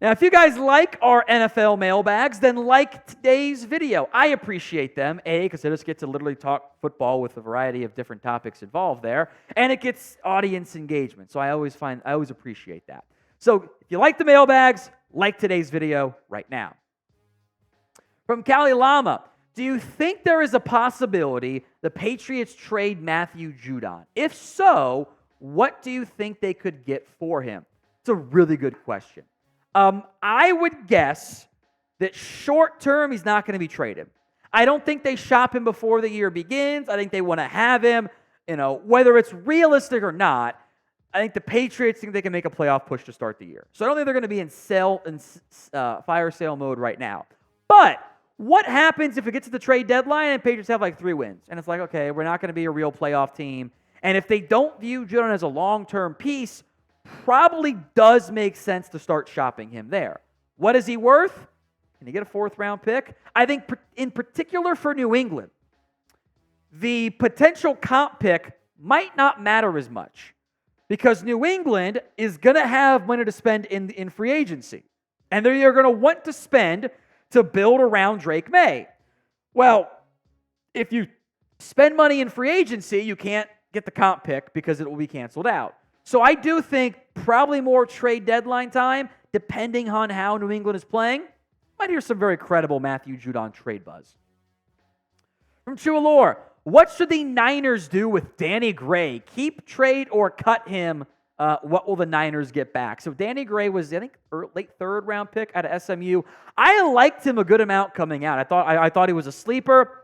Now, if you guys like our NFL mailbags, then like today's video. I appreciate them, A, because I just get to literally talk football with a variety of different topics involved there, and it gets audience engagement. So I always appreciate that. So if you like the mailbags, like today's video right now. From Cali Lama, do you think there is a possibility the Patriots trade Matthew Judon? If so, what do you think they could get for him? It's a really good question. I would guess that short term, he's not going to be traded. I don't think they shop him before the year begins. I think they want to have him, whether it's realistic or not. I think the Patriots think they can make a playoff push to start the year. So I don't think they're going to be in fire sale mode right now. But what happens if it gets to the trade deadline and Patriots have like 3 wins? And it's like, okay, we're not going to be a real playoff team. And if they don't view Judon as a long-term piece, probably does make sense to start shopping him there. What is he worth? Can he get a 4th-round pick? I think in particular for New England, the potential comp pick might not matter as much because New England is going to have money to spend in free agency. And they're going to want to spend to build around Drake May. Well, if you spend money in free agency, you can't get the comp pick because it will be canceled out. So I do think probably more trade deadline time, depending on how New England is playing. Might hear some very credible Matthew Judon trade buzz. From True Allure, what should the Niners do with Danny Gray? Keep, trade, or cut him? What will the Niners get back? So Danny Gray was, I think, late 3rd-round pick out of SMU. I liked him a good amount coming out. I thought he was a sleeper.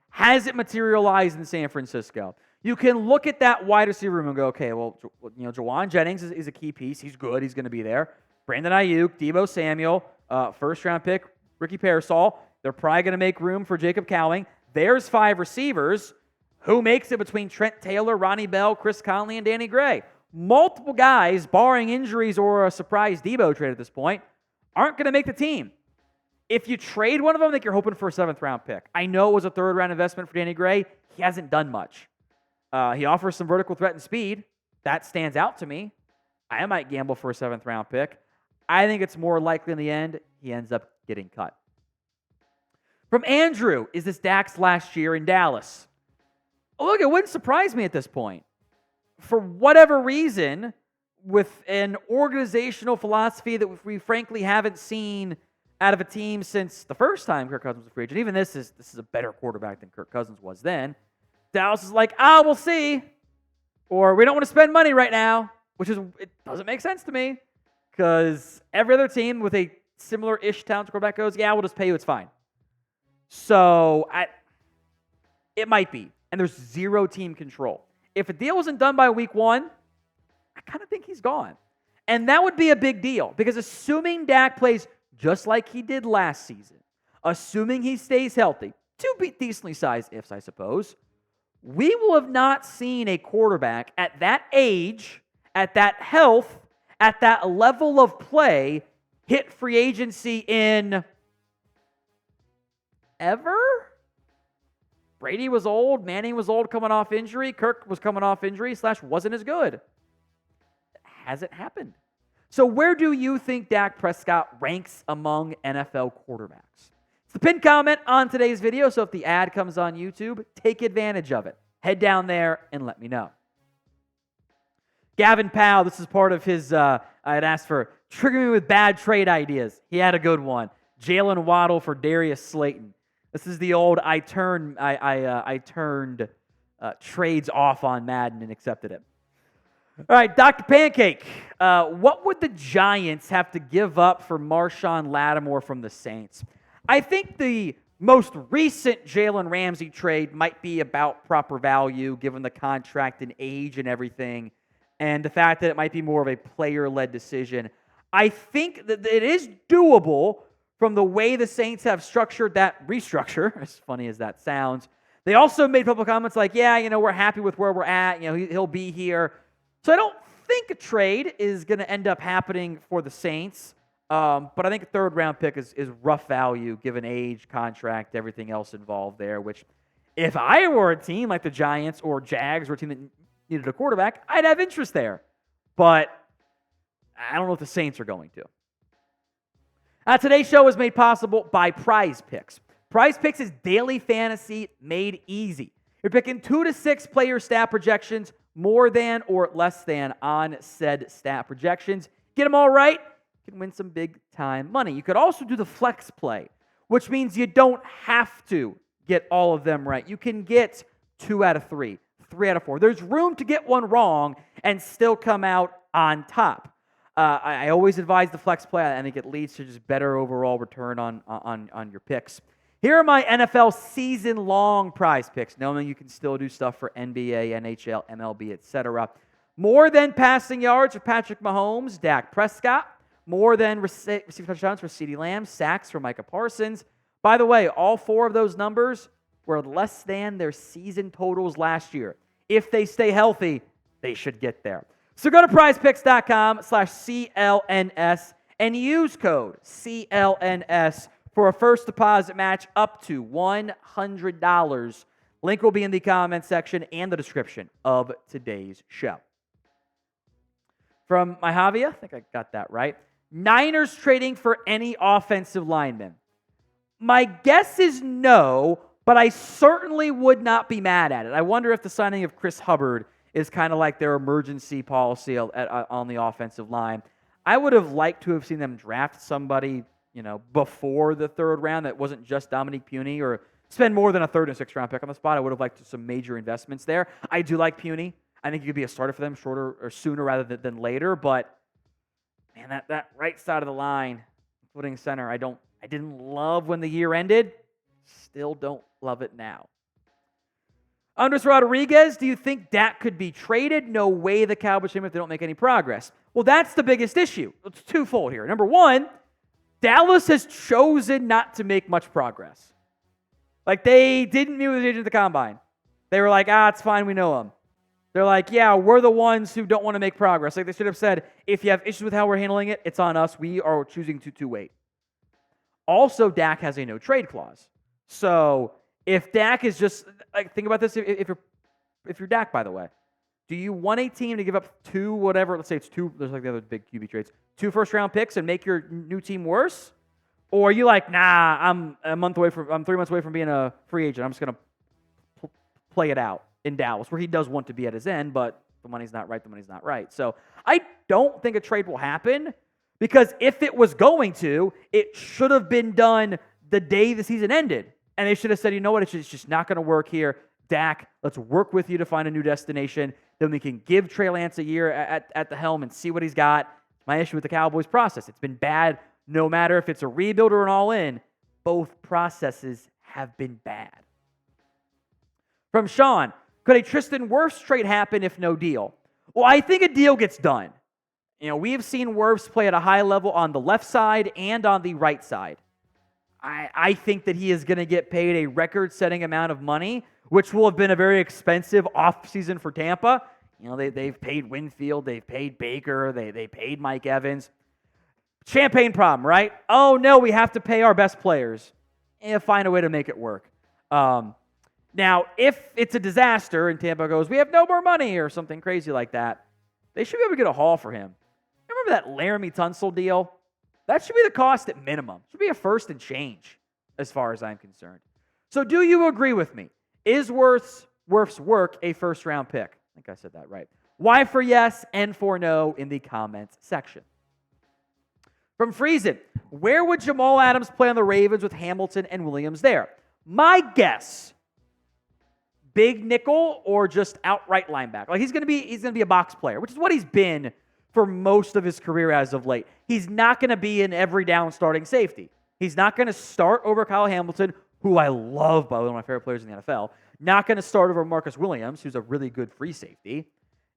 Hasn't materialized in San Francisco. You can look at that wide receiver room and go, okay, well, Jawan Jennings is a key piece. He's good. He's going to be there. Brandon Ayuk, Deebo Samuel, 1st-round pick, Ricky Pearsall. They're probably going to make room for Jacob Cowing. There's 5 receivers. Who makes it between Trent Taylor, Ronnie Bell, Chris Conley, and Danny Gray? Multiple guys, barring injuries or a surprise Deebo trade at this point, aren't going to make the team. If you trade one of them, I think you're hoping for a 7th-round pick. I know it was a 3rd-round investment for Danny Gray. He hasn't done much. He offers some vertical threat and speed. That stands out to me. I might gamble for a 7th-round pick. I think it's more likely in the end he ends up getting cut. From Andrew, is this Dak's last year in Dallas? Oh, look, it wouldn't surprise me at this point. For whatever reason, with an organizational philosophy that we frankly haven't seen out of a team since the first time Kirk Cousins was a free agent. Even this is a better quarterback than Kirk Cousins was then. Dallas is like, we'll see. Or we don't want to spend money right now, it doesn't make sense to me. Because every other team with a similar-ish talent quarterback goes, we'll just pay you, it's fine. So, it might be. And there's 0 team control. If a deal wasn't done by week 1, I kind of think he's gone. And that would be a big deal. Because assuming Dak plays just like he did last season, assuming he stays healthy, 2 decently sized ifs, I suppose, we will have not seen a quarterback at that age, at that health, at that level of play, hit free agency in ever? Brady was old. Manning was old coming off injury. Kirk was coming off injury / wasn't as good. It hasn't happened. So where do you think Dak Prescott ranks among NFL quarterbacks? It's the pinned comment on today's video, so if the ad comes on YouTube, take advantage of it. Head down there and let me know. Gavin Powell, this is part of his, I had asked for, trigger me with bad trade ideas. He had a good one. Jalen Waddle for Darius Slayton. This is the old I turned trades off on Madden and accepted it. All right, Dr. Pancake. What would the Giants have to give up for Marshon Lattimore from the Saints? I think the most recent Jalen Ramsey trade might be about proper value given the contract and age and everything, and the fact that it might be more of a player-led decision. I think that it is doable from the way the Saints have structured that restructure, as funny as that sounds. They also made public comments like, we're happy with where we're at. He'll be here. So I don't think a trade is going to end up happening for the Saints, but I think a 3rd-round pick is rough value given age, contract, everything else involved there, which if I were a team like the Giants or Jags or a team that needed a quarterback, I'd have interest there. But I don't know if the Saints are going to. Today's show is made possible by Prize Picks. Prize Picks is daily fantasy made easy. You're picking 2 to 6 player stat projections, more than or less than on said stat projections. Get them all right, you can win some big time money. You could also do the flex play, which means you don't have to get all of them right. You can get 2 out of 3, 3 out of 4. There's room to get one wrong and still come out on top. I always advise the flex play. I think it leads to just better overall return on your picks. Here are my NFL season-long prize picks, knowing you can still do stuff for NBA, NHL, MLB, etc. More than passing yards for Patrick Mahomes, Dak Prescott. More than receiving touchdowns for CeeDee Lamb, sacks for Micah Parsons. By the way, all 4 of those numbers were less than their season totals last year. If they stay healthy, they should get there. So go to prizepicks.com/CLNS and use code CLNS for a first deposit match up to $100. Link will be in the comment section and the description of today's show. From my Javier, I think I got that right. Niners trading for any offensive lineman. My guess is no, but I certainly would not be mad at it. I wonder if the signing of Chris Hubbard is kind of like their emergency policy on the offensive line. I would have liked to have seen them draft somebody, before the 3rd round that wasn't just Dominique Puny, or spend more than a 3rd and 6th round pick on the spot. I would have liked some major investments there. I do like Puny. I think he could be a starter for them sooner rather than later. But man, that right side of the line, including center, I didn't love when the year ended. Still don't love it now. Andres Rodriguez, do you think Dak could be traded? No way the Cowboys trade him if they don't make any progress. Well, that's the biggest issue. It's twofold here. Number one, Dallas has chosen not to make much progress. Like, they didn't meet with the agent at the combine. They were like, it's fine, we know him. They're like, yeah, we're the ones who don't want to make progress. Like, they should have said, if you have issues with how we're handling it, it's on us. We are choosing to wait. Also, Dak has a no-trade clause. So if Dak is just, think about this, if you're Dak, by the way, do you want a team to give up 2, whatever, let's say it's 2, there's like the other big QB trades, 2 first-round picks and make your new team worse? Or are you like, nah, I'm 3 months away from being a free agent. I'm just going to play it out in Dallas, where he does want to be at his end, but the money's not right. So I don't think a trade will happen, because if it was going to, it should have been done the day the season ended. And they should have said, you know what, it's just not going to work here. Dak, let's work with you to find a new destination. Then we can give Trey Lance a year at the helm and see what he's got. My issue with the Cowboys process, it's been bad no matter if it's a rebuild or an all-in. Both processes have been bad. From Sean, could a Tristan Wirfs trade happen if no deal? Well, I think a deal gets done. We have seen Wirfs play at a high level on the left side and on the right side. I think that he is going to get paid a record-setting amount of money, which will have been a very expensive offseason for Tampa. They've paid Winfield, they've paid Baker, they paid Mike Evans. Champagne problem, right? Oh, no, we have to pay our best players. Find a way to make it work. Now, if it's a disaster and Tampa goes, we have no more money or something crazy like that, they should be able to get a haul for him. Remember that Laramie Tunsil deal? That should be the cost at minimum. It should be a first and change, as far as I'm concerned. So do you agree with me? Is Wirfs work a first-round pick? I think I said that right. Y for yes and for no in the comments section. From Friesen, where would Jamal Adams play on the Ravens with Hamilton and Williams there? My guess, big nickel or just outright linebacker. Like, he's going to be a box player, which is what he's been for most of his career as of late. He's not going to be an every down starting safety. He's not going to start over Kyle Hamilton, who I love, by the way, one of my favorite players in the NFL. Not going to start over Marcus Williams, who's a really good free safety.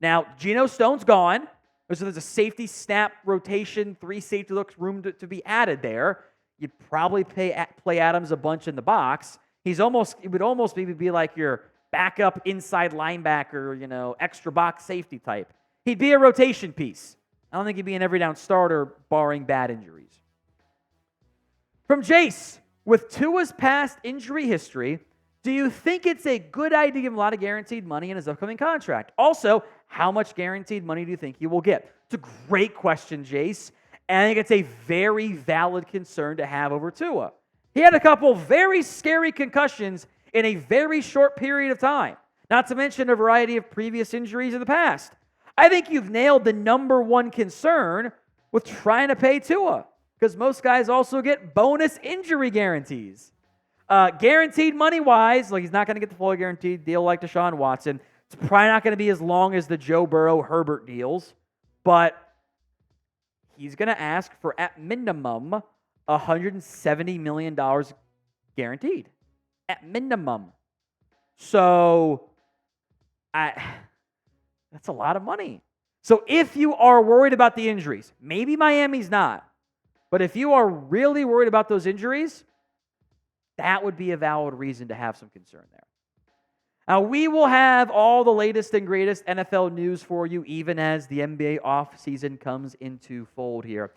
Now, Geno Stone's gone, so there's a safety snap rotation, 3 safety looks room to be added there. You'd probably play Adams a bunch in the box. It would almost maybe be like your backup inside linebacker, extra box safety type. He'd be a rotation piece. I don't think he'd be an every down starter, barring bad injuries. From Jace, with Tua's past injury history, do you think it's a good idea to give him a lot of guaranteed money in his upcoming contract? Also, how much guaranteed money do you think he will get? It's a great question, Jace. And I think it's a very valid concern to have over Tua. He had a couple very scary concussions in a very short period of time, not to mention a variety of previous injuries in the past. I think you've nailed the number one concern with trying to pay Tua, because most guys also get bonus injury guarantees. Guaranteed money-wise, like he's not going to get the fully guaranteed deal like Deshaun Watson. It's probably not going to be as long as the Joe Burrow-Herbert deals, but he's going to ask for, at minimum, $170 million guaranteed. At minimum. So, that's a lot of money. So if you are worried about the injuries, maybe Miami's not, but if you are really worried about those injuries, that would be a valid reason to have some concern there. Now, we will have all the latest and greatest NFL news for you, even as the NBA offseason comes into fold here.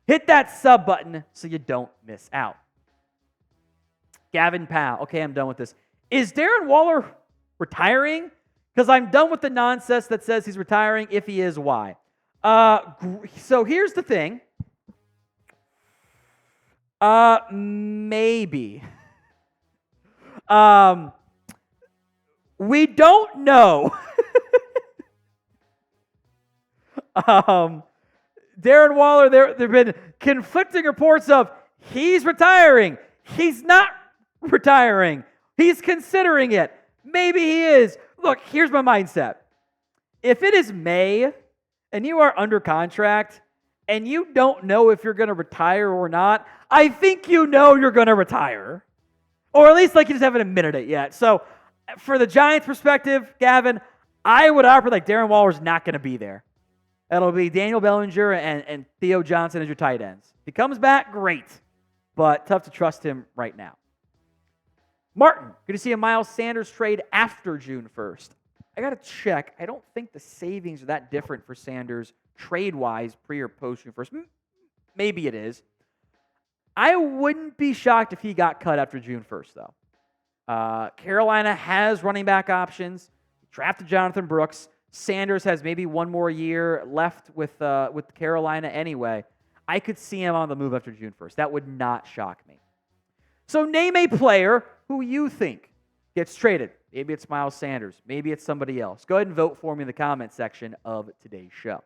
Hit that sub button so you don't miss out. Gavin Powell. Okay, I'm done with this. Is Darren Waller retiring? Because I'm done with the nonsense that says he's retiring. If he is, why? So here's the thing. Maybe. We don't know. Darren Waller, there have been conflicting reports of he's retiring. He's not retiring. He's considering it. Maybe he is. Look, here's my mindset. If it is May and you are under contract and you don't know if you're going to retire or not, I think you know you're going to retire. Or at least like you just haven't admitted it yet. So for the Giants' perspective, Gavin, I would operate like Darren Waller's not going to be there. It'll be Daniel Bellinger and Theo Johnson as your tight ends. If he comes back, great. But tough to trust him right now. Martin, good to see a Miles Sanders trade after June 1st. I got to check. I don't think the savings are that different for Sanders trade-wise pre or post June 1st. Maybe it is. I wouldn't be shocked if he got cut after June 1st, though. Carolina has running back options. Drafted Jonathan Brooks. Sanders has maybe one more year left with Carolina anyway. I could see him on the move after June 1st. That would not shock me. So name a player who you think gets traded. Maybe it's Miles Sanders. Maybe it's somebody else. Go ahead and vote for me in the comment section of today's show.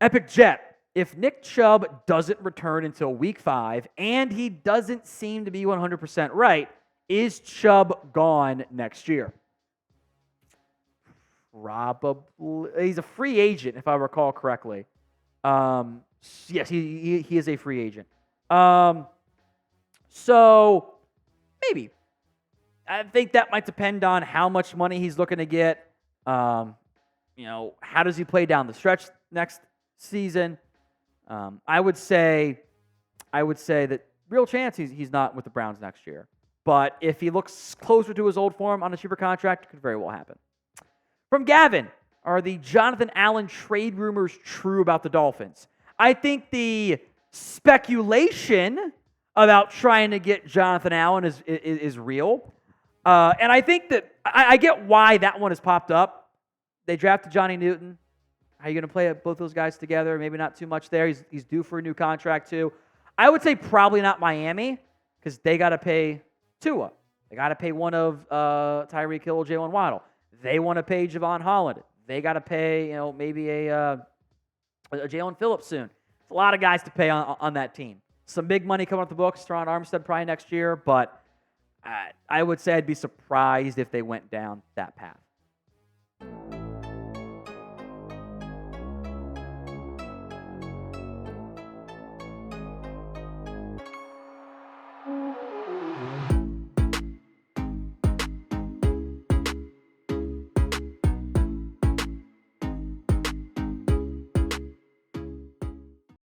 Epic Jet. If Nick Chubb doesn't return until week 5 and he doesn't seem to be 100% right, is Chubb gone next year? Probably. He's a free agent, if I recall correctly. Yes, he is a free agent. So, maybe. I think that might depend on how much money he's looking to get. How does he play down the stretch next season? I would say that real chance he's not with the Browns next year. But if he looks closer to his old form on a cheaper contract, it could very well happen. From Gavin, are the Jonathan Allen trade rumors true about the Dolphins? I think the speculation about trying to get Jonathan Allen is real. And I think that I get why that one has popped up. They drafted Johnny Newton. How are you going to play both those guys together? Maybe not too much there. He's due for a new contract too. I would say probably not Miami because they got to pay Tua. They got to pay one of Tyreek Hill or Jalen Waddle. They want to pay Javon Holland. They got to pay maybe a Jalen Phillips soon. It's a lot of guys to pay on that team. Some big money coming off the books. Teron Armstead probably next year, but I would say I'd be surprised if they went down that path.